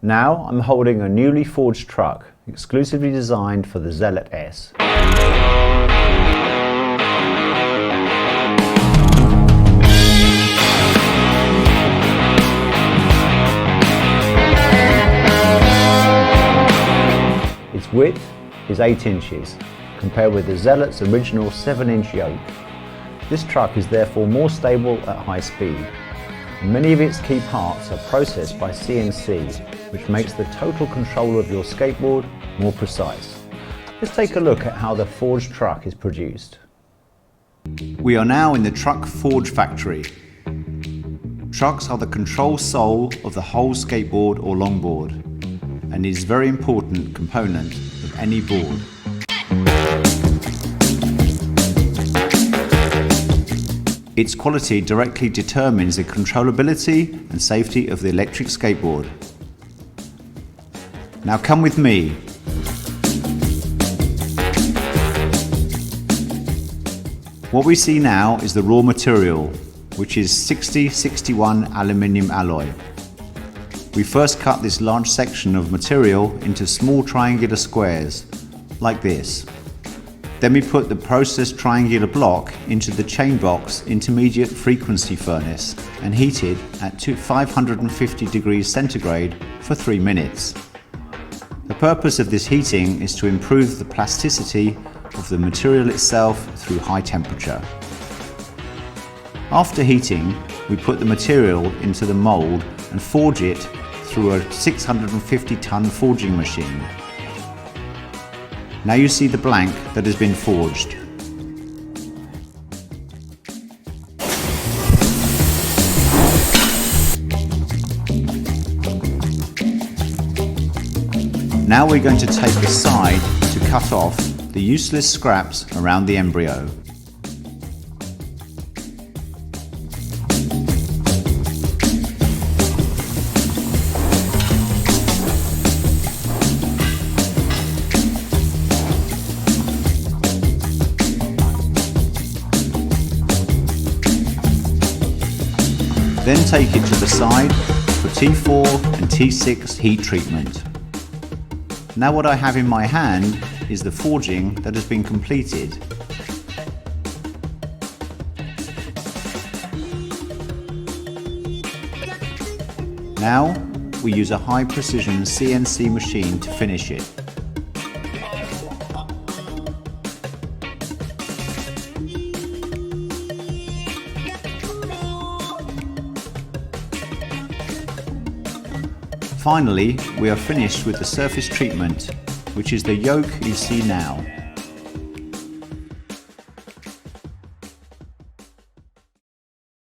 Now I'm holding a newly forged truck, exclusively designed for the Zealot S. Its width is 8 inches, compared with the Zealot's original 7-inch yoke. This truck is therefore more stable at high speed. Many of its key parts are processed by CNC, which makes the total control of your skateboard more precise. Let's take a look at how the forged truck is produced. We are now in the truck forge factory. Trucks are the control soul of the whole skateboard or longboard, and is a very important component of any board. Its quality directly determines the controllability and safety of the electric skateboard. Now come with me. What we see now is the raw material, which is 6061 aluminium alloy. We first cut this large section of material into small triangular squares, like this. Then we put the processed triangular block into the chain box intermediate frequency furnace and heat it at 550 degrees centigrade for 3 minutes. The purpose of this heating is to improve the plasticity of the material itself through high temperature. After heating, we put the material into the mold and forge it through a 650-ton forging machine. Now you see the blank that has been forged. Now we're going to take the side to cut off the useless scraps around the embryo. Then take it to the side for T4 and T6 heat treatment. Now what I have in my hand is the forging that has been completed. Now we use a high precision CNC machine to finish it. Finally, we are finished with the surface treatment, which is the yoke you see now.